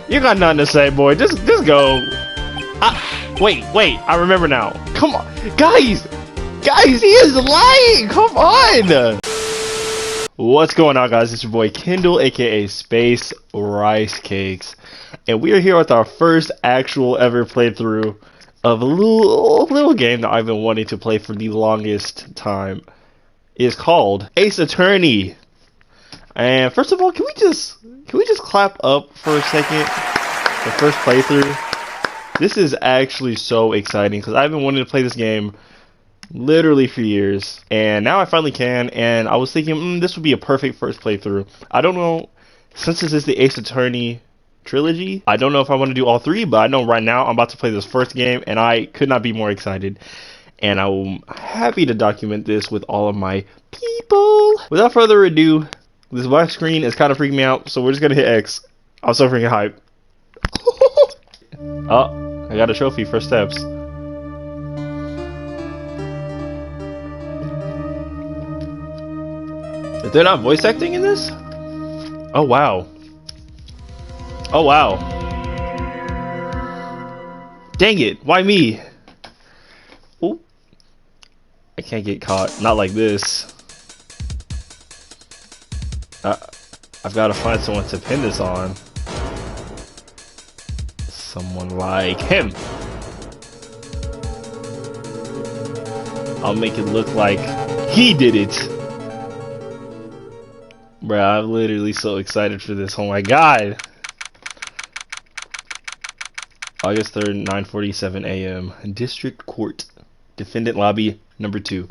You got nothing to say, boy. Just go. Wait. I remember now. Come on, guys, he is lying. Come on. What's going on, guys? It's your boy Kendall, aka Space Rice Cakes, and we are here with our first actual ever playthrough of a little game that I've been wanting to play for the longest time. It's called Ace Attorney. And first of all, can we just clap up for a second? The first playthrough. This is actually so exciting because I've been wanting to play this game literally for years, and now I finally can. And I was thinking this would be a perfect first playthrough. I don't know, since this is the Ace Attorney trilogy, I don't know if I want to do all three, but I know right now I'm about to play this first game and I could not be more excited, and I'm happy to document this with all of my people. Without further ado, this black screen is kind of freaking me out, so we're just gonna hit X. I'm so freaking hyped. Oh, I got a trophy for steps. Is there not voice acting in this? Oh wow. Oh wow. Dang it, why me? Ooh. I can't get caught. Not like this. I've got to find someone to pin this on. Someone like him. I'll make it look like he did it. Bruh, I'm literally so excited for this. Oh my god. August 3rd, 9:47 a.m. District Court. Defendant Lobby number 2.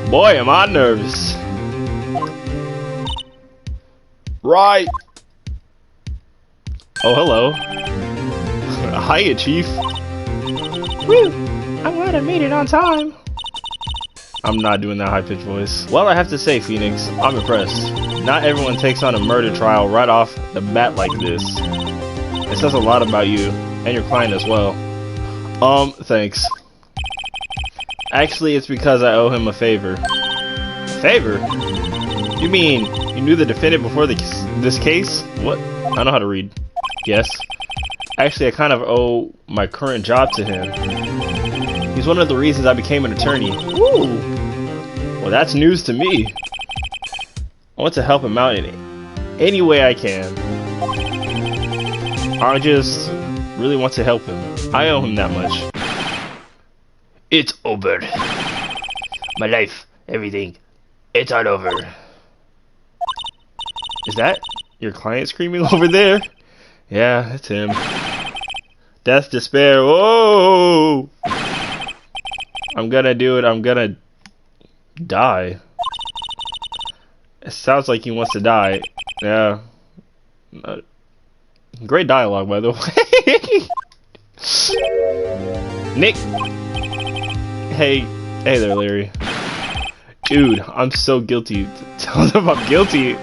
Boy, am I nervous. Right. Oh, hello. Hiya, Chief. Woo! I'm glad I made it on time. I'm not doing that high-pitched voice. Well, I have to say, Phoenix, I'm impressed. Not everyone takes on a murder trial right off the bat like this. It says a lot about you, and your client as well. Thanks. Actually, it's because I owe him a favor. Favor? You mean you knew the defendant before this case? What? I know how to read. Yes. Actually, I kind of owe my current job to him. He's one of the reasons I became an attorney. Ooh. Well, that's news to me. I want to help him out in any way I can. I just really want to help him. I owe him that much. It's over. My life, everything, it's all over. Is that your client screaming over there? Yeah, it's him. Death, despair. Whoa! I'm gonna do it. I'm gonna die. It sounds like he wants to die. Yeah. Great dialogue, by the way. Nick. Hey there, Larry. Dude, I'm so guilty. Tell them I'm guilty.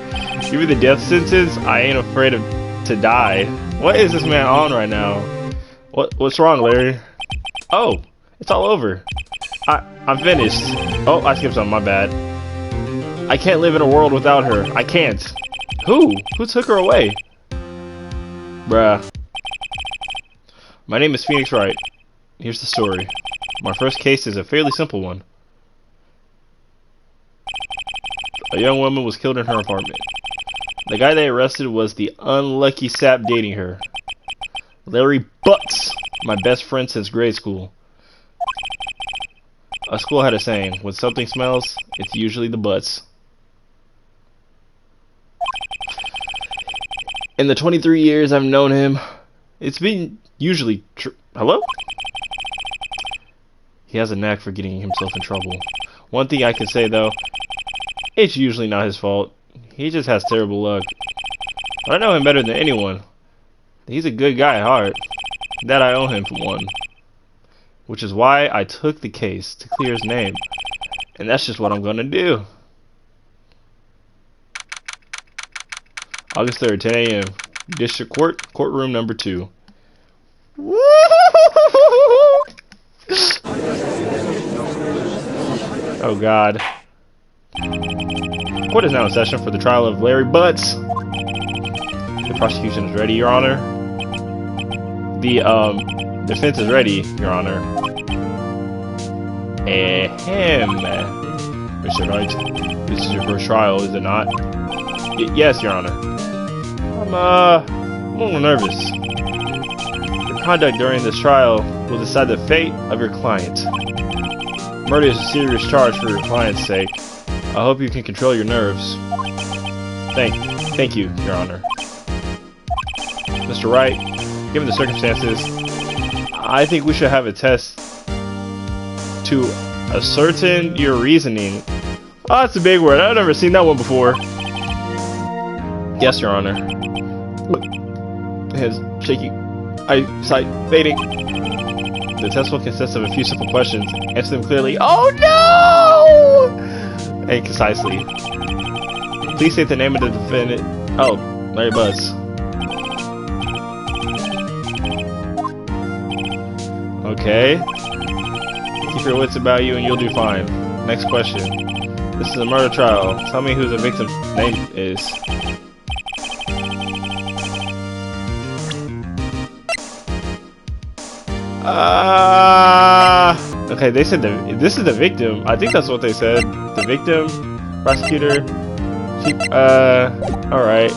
Give me the death sentence. I ain't afraid to die. What is this man on right now? What's wrong, Larry? Oh, it's all over. I'm finished. Oh, I skipped something, my bad. I can't live in a world without her. I can't. Who took her away? Bruh. My name is Phoenix Wright. Here's the story. My first case is a fairly simple one. A young woman was killed in her apartment. The guy they arrested was the unlucky sap dating her. Larry Butts, my best friend since grade school. Our school had a saying, when something smells, it's usually the butts. In the 23 years I've known him, it's been usually hello? He has a knack for getting himself in trouble. One thing I can say though, it's usually not his fault. He just has terrible luck. But I know him better than anyone. He's a good guy at heart. That I owe him for one. Which is why I took the case to clear his name. And that's just what I'm gonna do. August 3rd, 10 a.m. District Court, courtroom number 2. Oh god. Court is now in session for the trial of Larry Butts. The prosecution is ready, Your Honor. The defense is ready, Your Honor. Ahem. Mr. Wright, this is your first trial, is it not? Yes, Your Honor. I'm a little nervous. Your conduct during this trial will decide the fate of your client. Murder is a serious charge for your client's sake. I hope you can control your nerves. Thank you, Your Honor. Mr. Wright, given the circumstances, I think we should have a test to ascertain your reasoning. Oh, that's a big word. I've never seen that one before. Yes, Your Honor. Hands shaky. Eyesight fading. The test will consist of a few simple questions. Answer them clearly. Oh no! And concisely. Please state the name of the defendant. Oh, Larry Buzz. Okay. Keep your wits about you and you'll do fine. Next question. This is a murder trial. Tell me who the victim's name is. Okay, they said this is the victim. I think that's what they said. The victim, prosecutor. Alright.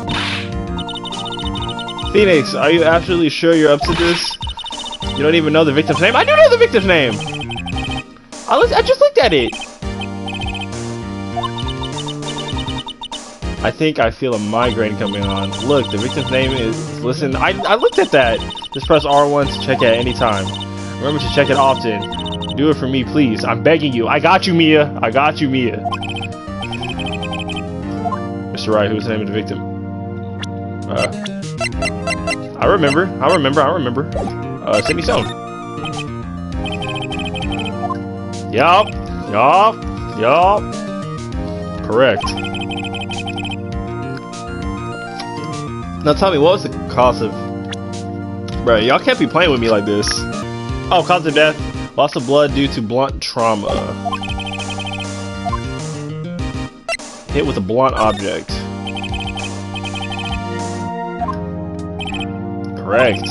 Phoenix, are you absolutely sure you're up to this? You don't even know the victim's name? I do know the victim's name! I just looked at it! I think I feel a migraine coming on. Look, the victim's name is... Listen, I looked at that! Just press R1 to check it at any time. Remember to check it often. Do it for me, please. I'm begging you. I got you, Mia! I got you, Mia. Mr. Wright, who's the name of the victim? I remember. Sydney Stone. Yup. Correct. Now tell me, what was the cause of... Bro, y'all can't be playing with me like this. Oh, cause of death. Loss of blood due to blunt trauma. Hit with a blunt object. Correct.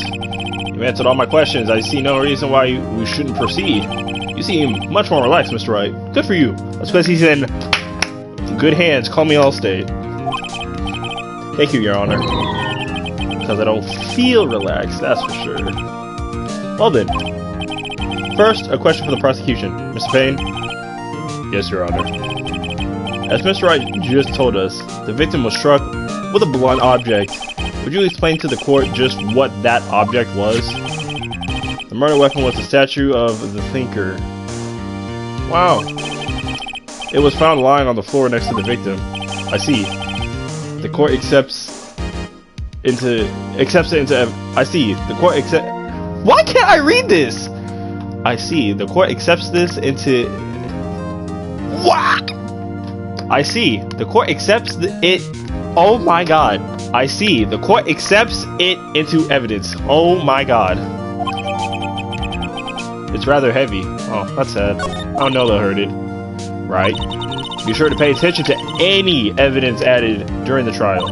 You answered all my questions. I see no reason why we shouldn't proceed. You seem much more relaxed, Mr. Wright. Good for you. That's because he's in good hands. Call me Allstate. Thank you, Your Honor. Because I don't feel relaxed, that's for sure. Well then. First, a question for the prosecution. Mr. Payne? Yes, Your Honor. As Mr. Wright just told us, the victim was struck with a blunt object. Would you explain to the court just what that object was? The murder weapon was a statue of the thinker. Wow. It was found lying on the floor next to the victim. I see. The court accepts it into I see. The court accept. Why can't I read this? I see. The court accepts this into. What? I see. The court accepts it. Oh my god. I see. The court accepts it into evidence. Oh my god. It's rather heavy. Oh, that's sad. I don't know they'll hurt it. Right. Be sure to pay attention to any evidence added during the trial.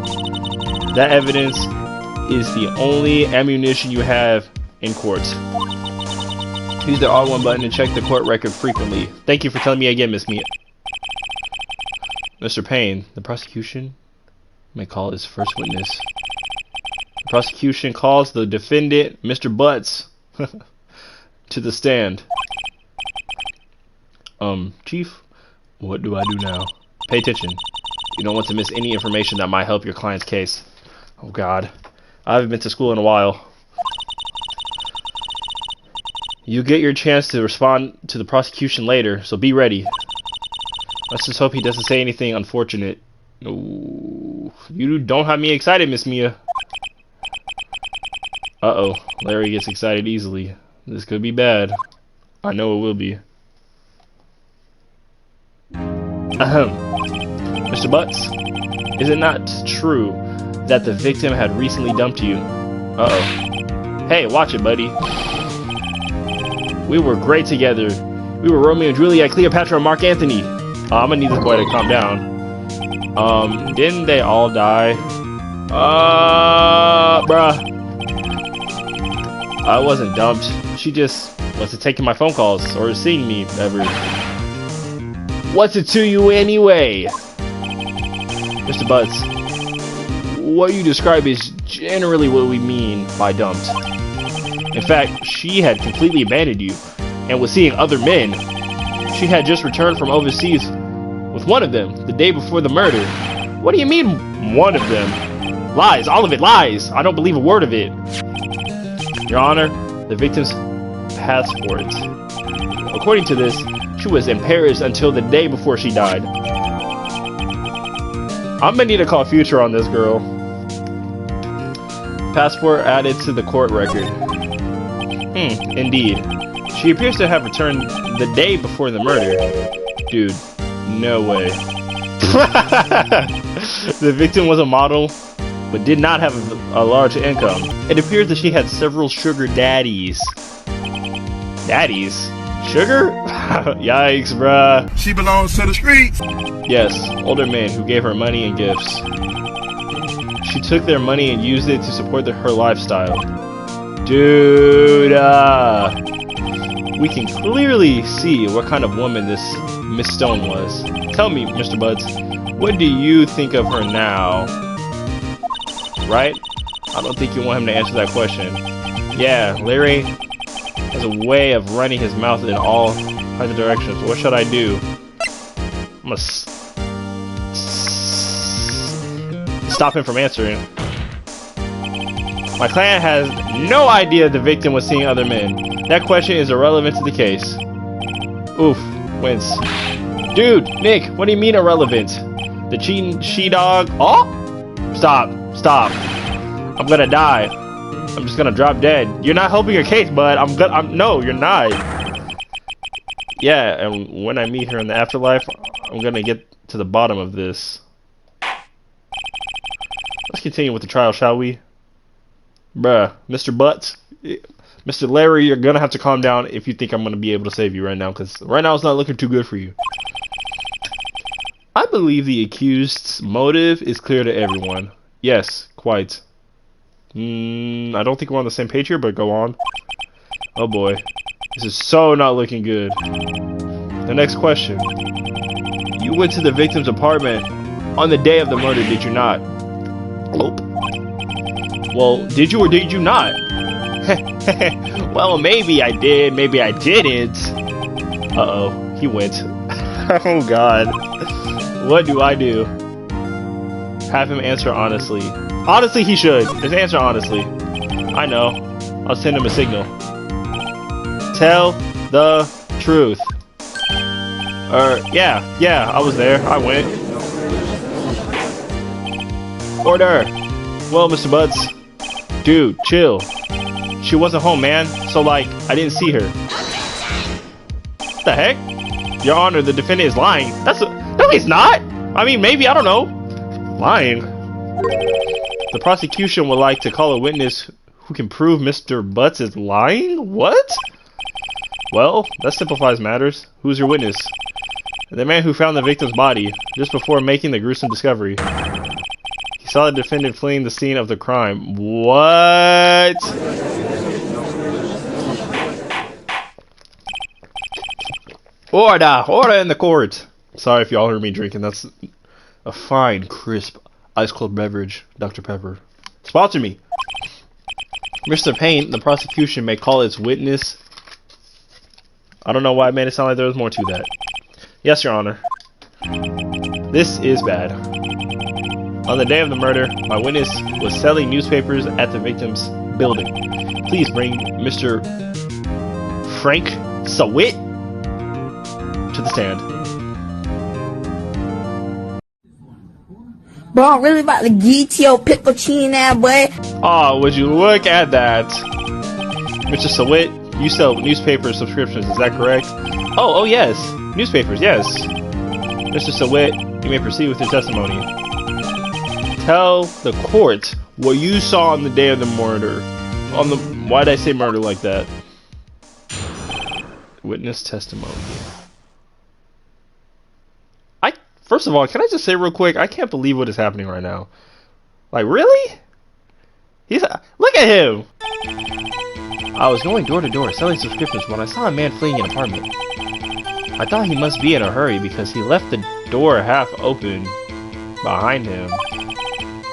That evidence is the only ammunition you have in court. Use the R1 button and check the court record frequently. Thank you for telling me again, Miss Mia. Mr. Payne, the prosecution may call his first witness. The prosecution calls the defendant, Mr. Butts, to the stand. Chief, what do I do now? Pay attention. You don't want to miss any information that might help your client's case. Oh God, I haven't been to school in a while. You get your chance to respond to the prosecution later, so be ready. Let's just hope he doesn't say anything unfortunate. No, you don't have me excited, Miss Mia. Uh-oh, Larry gets excited easily. This could be bad. I know it will be. Ahem. Mr. Butts, is it not true that the victim had recently dumped you? Uh-oh. Hey, watch it, buddy. We were great together. We were Romeo and Juliet, Cleopatra, and Mark Antony. I'm gonna need this boy to calm down. Didn't they all die? up, bruh? I wasn't dumped. She just wasn't taking my phone calls or seeing me ever. What's it to you anyway? Mr. Butts, what you describe is generally what we mean by dumped. In fact, she had completely abandoned you and was seeing other men. She had just returned from overseas with one of them the day before the murder. What do you mean, one of them? Lies, all of it lies. I don't believe a word of it. Your Honor, the victim's passport. According to this, she was in Paris until the day before she died. I'm gonna need to call Future on this girl. Passport added to the court record. Indeed. She appears to have returned the day before the murder. Dude, no way. The victim was a model, but did not have a large income. It appears that she had several sugar daddies. Daddies? Sugar? Yikes, bruh. She belongs to the streets. Yes, older men who gave her money and gifts. She took their money and used it to support her lifestyle. Dude, we can clearly see what kind of woman this Miss Stone was. Tell me, Mr. Buds, what do you think of her now? Right? I don't think you want him to answer that question. Yeah, Larry has a way of running his mouth in all kinds of directions. What should I do? I'm gonna stop him from answering. My client has no idea the victim was seeing other men. That question is irrelevant to the case. Oof, wince. Dude, Nick, what do you mean irrelevant? The cheating she-dog? Oh! Stop. I'm gonna die. I'm just gonna drop dead. You're not helping your case, bud. No, you're not. Yeah, and when I meet her in the afterlife, I'm gonna get to the bottom of this. Let's continue with the trial, shall we? Bruh, Mr. Butts, Mr. Larry, you're gonna have to calm down if you think I'm gonna be able to save you right now, because right now it's not looking too good for you. I believe the accused's motive is clear to everyone. Yes, quite. I don't think we're on the same page here, but go on. Oh boy. This is so not looking good. The next question. You went to the victim's apartment on the day of the murder, did you not? Nope. Well, did you or did you not? Well, maybe I did, maybe I didn't. Uh-oh, he went. Oh god. What do I do? Have him answer honestly. Honestly, he should. Just answer honestly. I know. I'll send him a signal. Tell the truth. Yeah, I was there. I went. Order. Well, Mr. Butts. Dude, chill. She wasn't home, man. So, like, I didn't see her. What the heck? Your Honor, the defendant is lying. No, he's not. I mean, maybe, I don't know. Lying. The prosecution would like to call a witness who can prove Mr. Butts is lying? What? Well, that simplifies matters. Who's your witness? The man who found the victim's body just before making the gruesome discovery. He saw the defendant fleeing the scene of the crime. What? Order in the court. Sorry if y'all heard me drinking. That's a fine, crisp, ice-cold beverage, Dr. Pepper. Sponsor me. Mr. Payne, the prosecution may call its witness. I don't know why I made it sound like there was more to that. Yes, Your Honor. This is bad. On the day of the murder, my witness was selling newspapers at the victim's building. Please bring Mr. Frank Sawit to the stand. Bro, I'm really about to get your pickle chin now, boy. Oh, would you look at that? Mr. Sawit, you sell newspaper subscriptions, is that correct? Oh, yes. Newspapers, yes. Mr. Sawit, you may proceed with your testimony. Tell the court what you saw on the day of the murder. Why did I say murder like that? Witness testimony. First of all, can I just say real quick, I can't believe what is happening right now. Like, really? at him! I was going door to door selling subscriptions when I saw a man fleeing an apartment. I thought he must be in a hurry because he left the door half open behind him.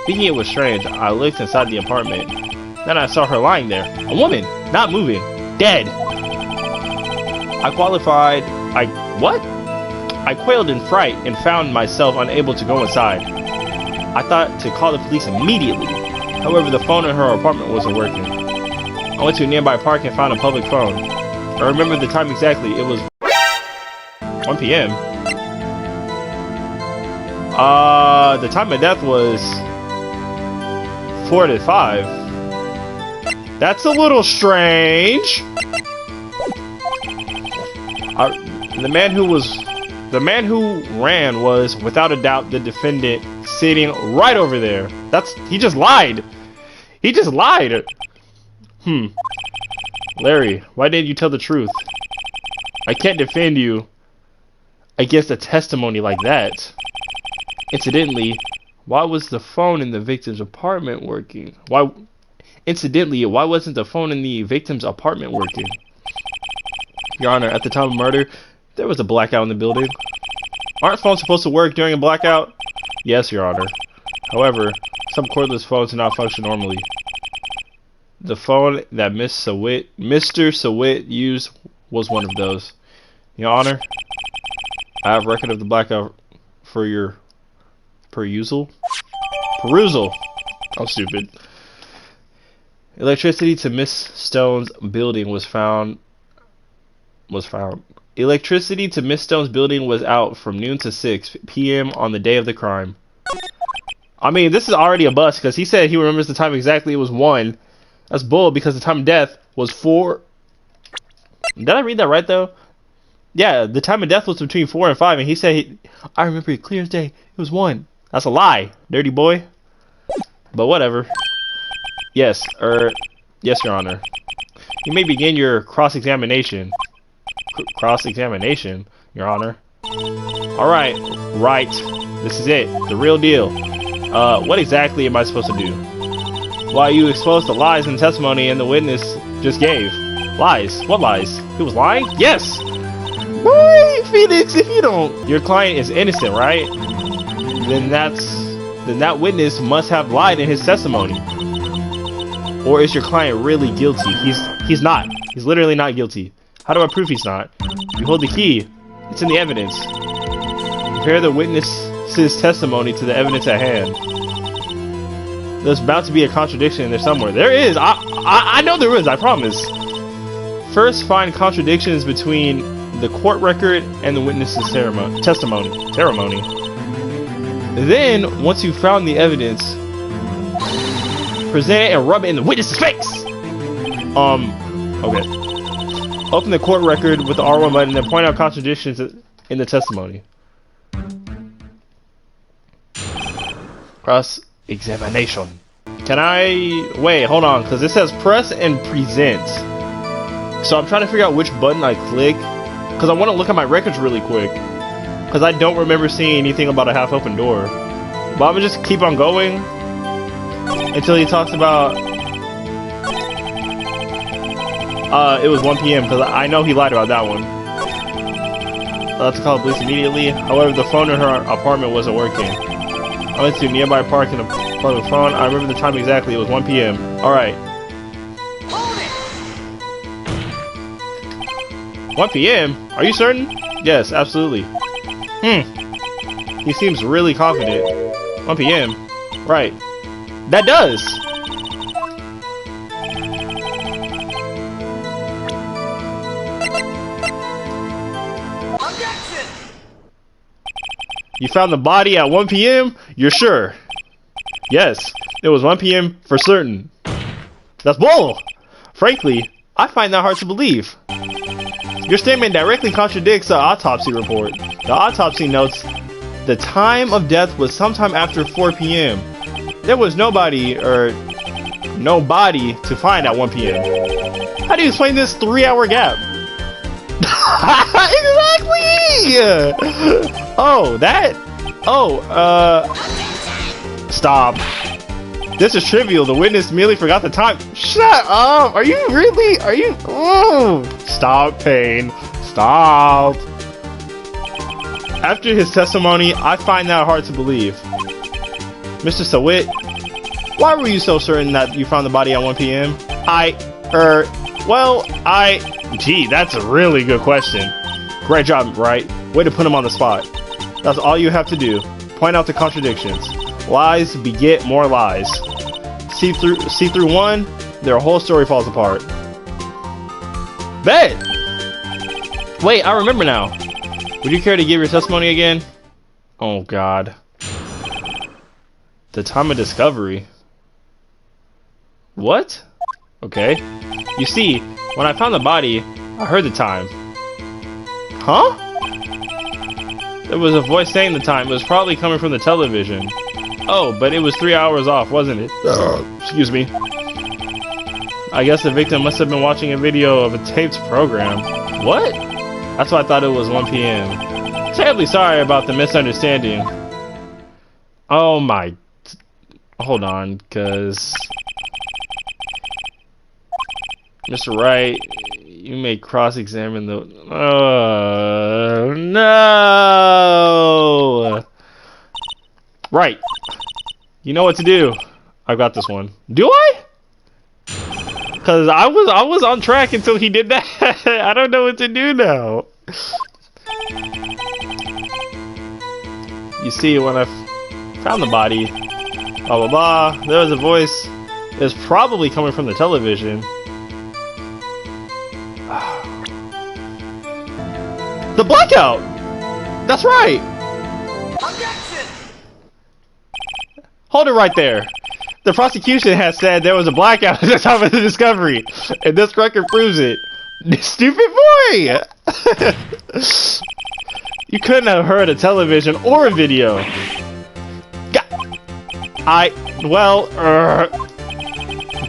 Thinking it was strange, I looked inside the apartment. Then I saw her lying there. A woman, not moving, dead. I quailed in fright and found myself unable to go inside. I thought to call the police immediately. However, the phone in her apartment wasn't working. I went to a nearby park and found a public phone. I remember the time exactly. It was 1 p.m. The time of death was 4 to 5. That's a little strange. The man who ran was, without a doubt, the defendant sitting right over there. He just lied. He just lied. Larry, why didn't you tell the truth? I can't defend you against a testimony like that. Incidentally, why was the phone in the victim's apartment working? Why wasn't the phone in the victim's apartment working? Your Honor, at the time of murder, there was a blackout in the building. Aren't phones supposed to work during a blackout? Yes, Your Honor. However, some cordless phones do not function normally. The phone that Mr. Sawit used was one of those. Your Honor, I have record of the blackout for your perusal. I'm stupid. Electricity to Miss Stone's building was found. Electricity to Miss Stone's building was out from noon to 6 p.m. on the day of the crime. I mean, this is already a bust because he said he remembers the time exactly. It was 1. That's bull because the time of death was 4. Did I read that right though? Yeah, the time of death was between 4 and 5, and he said I remember it clear as day. It was 1. That's a lie, dirty boy. But whatever. Yes, Your Honor. You may begin your cross-examination. Cross-examination, Your Honor. Alright, Wright. This is it. The real deal. What exactly am I supposed to do? Why, you exposed the lies in testimony and the witness just gave. Lies? What lies? He was lying? Yes! Why, Phoenix, if you don't... Your client is innocent, right? Then that witness must have lied in his testimony. Or is your client really guilty? He's not. He's literally not guilty. How do I prove he's not? You hold the key. It's in the evidence. Compare the witness's testimony to the evidence at hand. There's bound to be a contradiction in there somewhere. There is. I know there is. I promise. First, find contradictions between the court record and the witness's testimony. Then, once you've found the evidence, present it and rub it in the witness's face. Okay. Open the court record with the R1 button and point out contradictions in the testimony. Cross-examination. Can I... Wait, hold on, because it says press and present. So I'm trying to figure out which button I click, because I want to look at my records really quick. Because I don't remember seeing anything about a half-open door. But I'm going to just keep on going until he talks about... it was 1 p.m. because I know he lied about that one. I had to call the police immediately. However, the phone in her apartment wasn't working. I went to a nearby park and plugged the phone. I remember the time exactly. It was 1 p.m. Alright. 1 p.m.? Are you certain? Yes, absolutely. He seems really confident. 1 p.m. Right. That does! You found the body at 1 p.m.? You're sure? Yes, it was 1 p.m. for certain. That's bull! Frankly, I find that hard to believe. Your statement directly contradicts the autopsy report. The autopsy notes the time of death was sometime after 4 p.m. There was nobody to find at 1 p.m. How do you explain this 3-hour gap? Exactly! Stop. This is trivial. The witness merely forgot the time. Shut up! Are you really? Are you? Oh! Stop, Payne. Stop. After his testimony, I find that hard to believe. Mr. Sawit, why were you so certain that you found the body at 1 p.m.? Gee, that's a really good question. Great job, Wright. Way to put him on the spot. That's all you have to do. Point out the contradictions. Lies beget more lies. See through one, their whole story falls apart. Bet! Wait, I remember now. Would you care to give your testimony again? Oh, God. The time of discovery. What? Okay. You see, when I found the body, I heard the time. Huh? There was a voice saying the time. It was probably coming from the television. Oh, but it was 3 hours off, wasn't it? Excuse me. I guess the victim must have been watching a video of a taped program. What? That's why I thought it was 1 p.m. Terribly sorry about the misunderstanding. Oh my... Hold on, cause... Mr. Wright, you may cross-examine the... no! Right. You know what to do. I got this one. Do I? Cause I was on track until he did that. I don't know what to do now. You see, when I found the body, blah blah blah, there was a voice. It was probably coming from the television. The blackout! That's right! Hold it right there. The prosecution has said there was a blackout at the time of the discovery, and this record proves it. Stupid boy! You couldn't have heard a television or a video.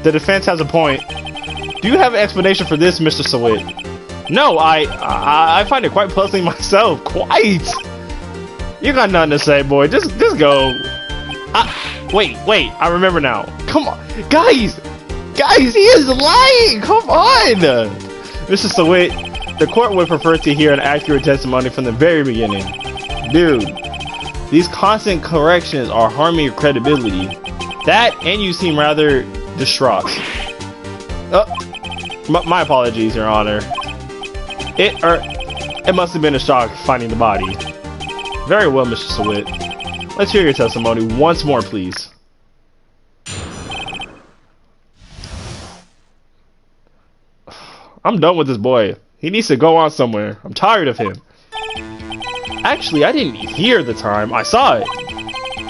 The defense has a point. Do you have an explanation for this, Mr. Sawit? No, I find it quite puzzling myself. Quite. You got nothing to say, boy. Just go. Wait. I remember now. Come on, guys, he is lying. Come on, Mr. Sawit. The court would prefer to hear an accurate testimony from the very beginning. Dude, these constant corrections are harming your credibility. That, and you seem rather distraught. My apologies, Your Honor. It must have been a shock finding the body. Very well, Mr. Sawit. Let's hear your testimony once more, please. I'm done with this boy. He needs to go on somewhere. I'm tired of him. Actually, I didn't hear the time. I saw it.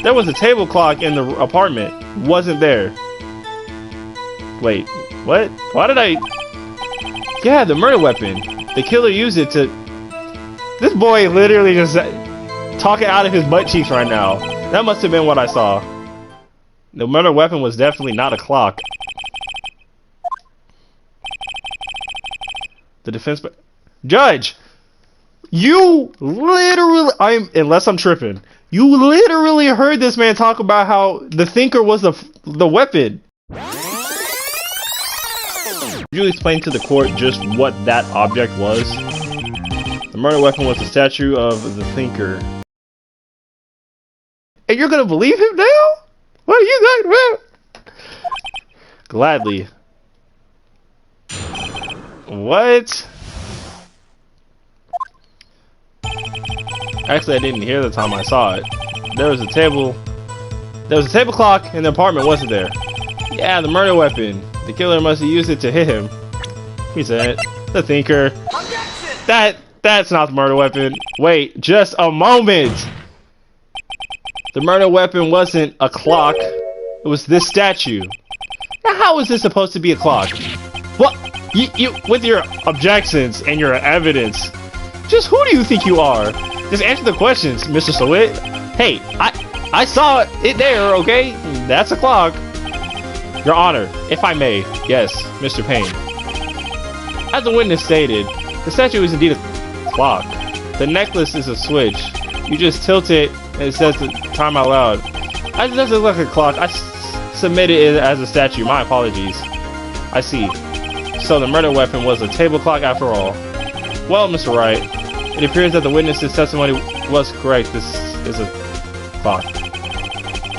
There was a table clock in the apartment. Wasn't there. Wait, what? Why did I... Yeah, the murder weapon. The killer used it to... This boy literally just talking out of his butt cheeks right now. That must have been what I saw. The murder weapon was definitely not a clock. The defense... Judge! You literally... unless I'm tripping. You literally heard this man talk about how the thinker was the weapon. Could you explain to the court just what that object was? The murder weapon was the statue of the thinker. And you're gonna believe him now? What are you talking about? Gladly. What? Actually, I didn't hear the time I saw it. There was a table clock in the apartment, wasn't there? Yeah, the murder weapon. The killer must have used it to hit him. He said, the thinker. That's not the murder weapon. Wait, just a moment. The murder weapon wasn't a clock. It was this statue. Now, how is this supposed to be a clock? What? You with your objections and your evidence, just who do you think you are? Just answer the questions, Mr. Sawit. Hey, I saw it there, okay? That's a clock. Your Honor, if I may, yes, Mr. Payne. As the witness stated, the statue is indeed a clock. The necklace is a switch. You just tilt it and it says the time out loud. It doesn't look like a clock. I submitted it as a statue. My apologies. I see. So the murder weapon was a table clock after all. Well, Mr. Wright, it appears that the witness's testimony was correct. This is a clock.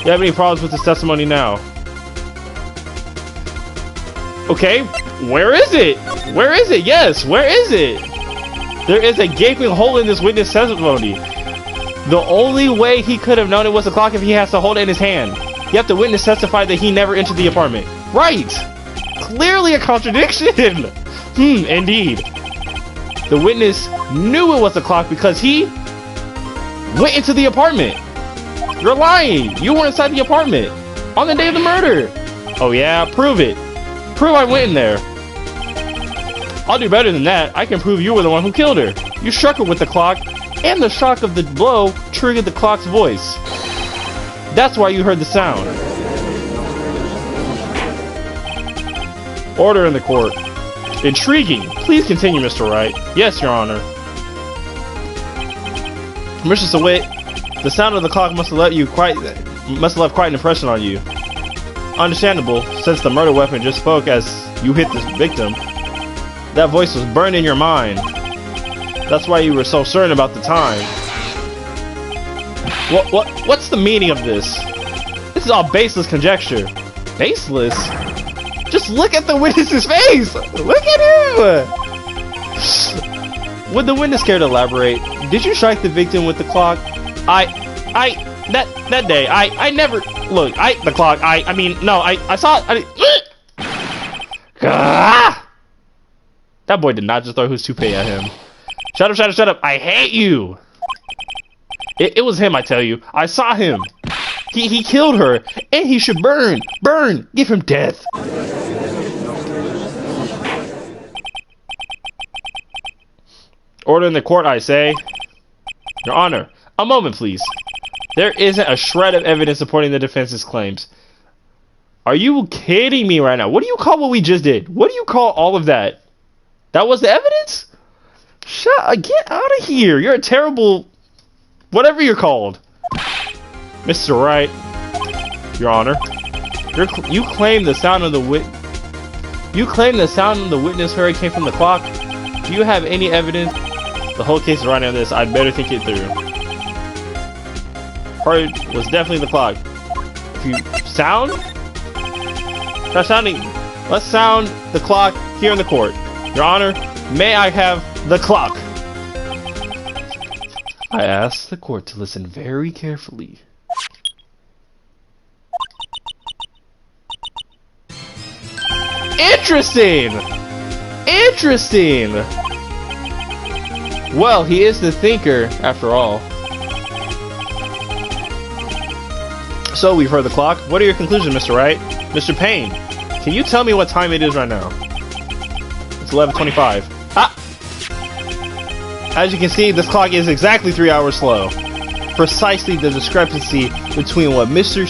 You have any problems with this testimony now? Okay, where is it? Where is it? Yes, where is it? There is a gaping hole in this witness testimony. The only way he could have known it was a clock if he has to hold it in his hand. Yet the witness testified that he never entered the apartment. Right! Clearly a contradiction! Indeed. The witness knew it was a clock because he went into the apartment. You're lying! You were inside the apartment on the day of the murder! Oh yeah? Prove it. Prove I went in there. I'll do better than that. I can prove you were the one who killed her. You struck her with the clock, and the shock of the blow triggered the clock's voice. That's why you heard the sound. Order in the court. Intriguing. Please continue, Mr. Wright. Yes, Your Honor. Mr. Sawit, the sound of the clock must have left quite an impression on you. Understandable, since the murder weapon just spoke as you hit this victim. That voice was burned in your mind. That's why you were so certain about the time. What's the meaning of this? This is all baseless conjecture. Baseless? Just look at the witness's face! Look at him! Would the witness care to elaborate? Did you strike the victim with the clock? That day, I never, look, the clock, I saw it, That boy did not just throw his toupee at him. Shut up, shut up, shut up, I hate you! It was him, I tell you. I saw him. He killed her, and he should burn, give him death. Order in the court, I say. Your Honor, a moment, please. There isn't a shred of evidence supporting the defense's claims. Are you kidding me right now? What do you call what we just did? What do you call all of that? That was the evidence? Get out of here. You're a terrible... whatever you're called. Mr. Wright. Your Honor. You claim the sound of the witness heard came from the clock? Do you have any evidence? The whole case is running on this. I'd better think it through. Heard was definitely the clock. If you sound? Try sounding. Let's sound the clock here in the court. Your Honor, may I have the clock? I ask the court to listen very carefully. Interesting! Interesting! Well, he is the thinker, after all. So, we've heard the clock. What are your conclusions, Mr. Wright? Mr. Payne, can you tell me what time it is right now? It's 11:25. Ah! As you can see, this clock is exactly 3 hours slow. Precisely the discrepancy between what Mr.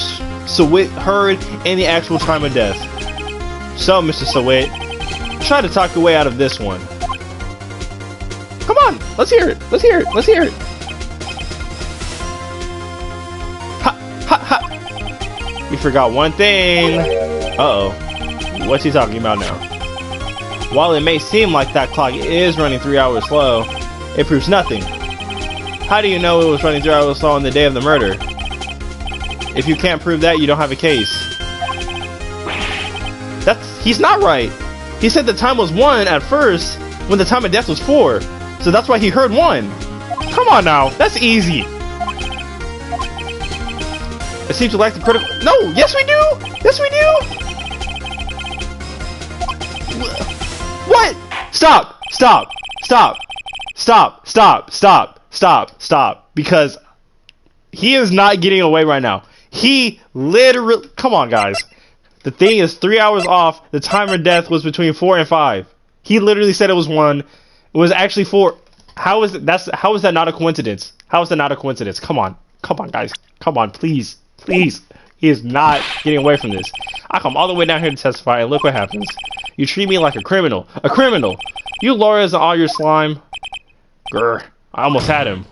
Sawit heard and the actual time of death. So, Mr. Sawit, try to talk your way out of this one. Come on, let's hear it. Let's hear it. Let's hear it. Ha ha ha. We forgot one thing. Uh-oh. What's he talking about now? While it may seem like that clock is running 3 hours slow, it proves nothing. How do you know it was running 3 hours slow on the day of the murder? If you can't prove that, you don't have a case. He's not right. He said the time was 1 at first, when the time of death was 4. So that's why he heard 1. Come on now, that's easy. It seems to lack the critical... No, yes we do! Yes we do! What? Stop! Stop! Stop! Stop! Stop! Stop! Stop! Stop! Because he is not getting away right now. He literally... Come on, guys. The thing is 3 hours off. The time of death was between 4 and 5. He literally said it was 1. It was actually 4. How is that not a coincidence? How is that not a coincidence? Come on. Come on, guys. Come on, please. Please. He is not getting away from this. I come all the way down here to testify, and look what happens. You treat me like a criminal. A criminal! You lawyers and all your slime. Grr. I almost had him.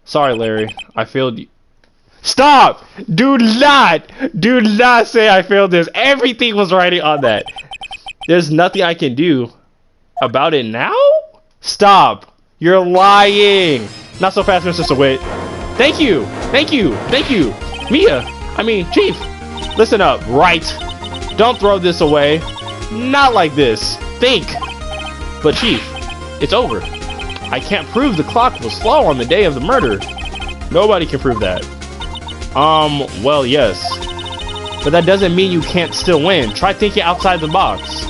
Sorry, Larry. I failed you. Stop! Do not say I failed this. Everything was writing on that. There's nothing I can do about it now? Stop! You're lying! Not so fast, Mr. Sawit. Thank you! Chief! Listen up, Wright. Don't throw this away. Not like this. Think! But Chief, it's over. I can't prove the clock was slow on the day of the murder. Nobody can prove that. Well, yes. But that doesn't mean you can't still win. Try thinking outside the box.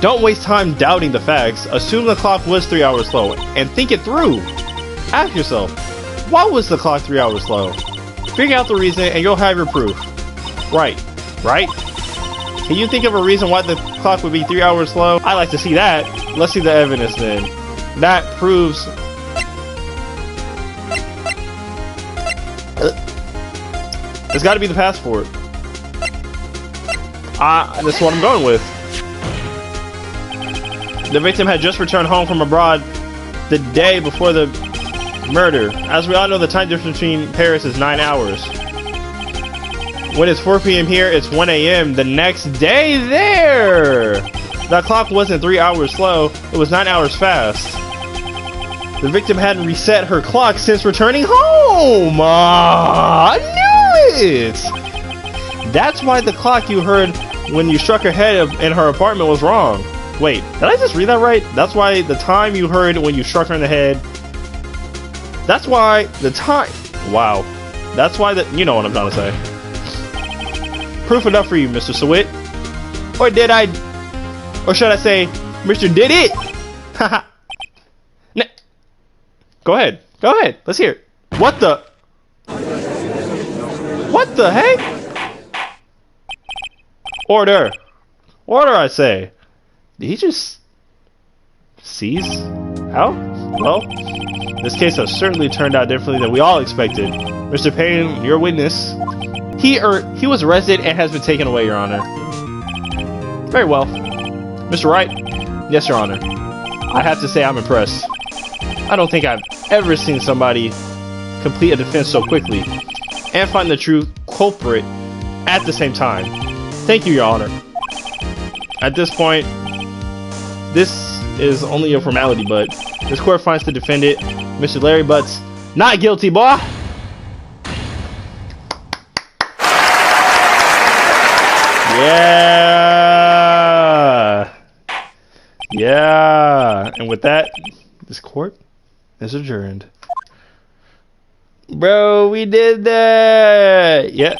Don't waste time doubting the facts. Assume the clock was 3 hours slow and think it through. Ask yourself, why was the clock 3 hours slow? Figure out the reason and you'll have your proof. Right? Can you think of a reason why the clock would be 3 hours slow? I'd like to see that. Let's see the evidence then. That proves... It's got to be the passport. That's what I'm going with. The victim had just returned home from abroad the day before the murder. As we all know, the time difference between Paris is 9 hours. When it's 4 p.m. here, it's 1 a.m. the next day there. That clock wasn't 3 hours slow, it was 9 hours fast. The victim hadn't reset her clock since returning home. I knew it! That's why the clock you heard when you struck her head in her apartment was wrong. Wait, did I just read that right? That's why the time you heard when you struck her in the head. That's why the time... Wow. That's why the... You know what I'm trying to say. Proof enough for you, Mr. Sawit. Or did I... Or should I say, Mr. Did It? Haha. Go ahead. Let's hear it. What the... What the heck? Order, I say. Did he just seize? How? Well, this case has certainly turned out differently than we all expected. Mr. Payne, your witness. He was arrested and has been taken away, Your Honor. Very well. Mr. Wright? Yes, Your Honor. I have to say I'm impressed. I don't think I've ever seen somebody complete a defense so quickly and find the true culprit at the same time. Thank you, Your Honor. At this point, this is only a formality, but this court finds the defendant, Mr. Larry Butts, not guilty, boy! Yeah! And with that, this court is adjourned. Bro, we did that! Yeah.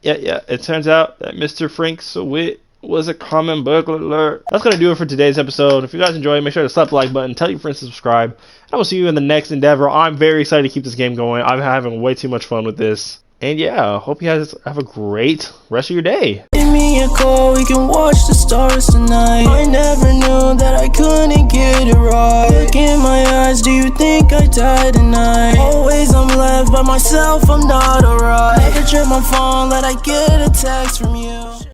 It turns out that Mr. Frank Sawit was a common burglar. That's gonna do it for today's episode. If you guys enjoyed, make sure to slap the like button, tell your friends to subscribe. I will see you in the next endeavor. I'm very excited to keep this game going. I'm having way too much fun with this. And yeah, hope you guys have a great rest of your day. Give me a call, we can watch the stars tonight. I never knew that I couldn't get it right. Look in my eyes, do you think I died tonight? Always I'm left by myself, I'm not alright. Never check my phone, let I get a text from you.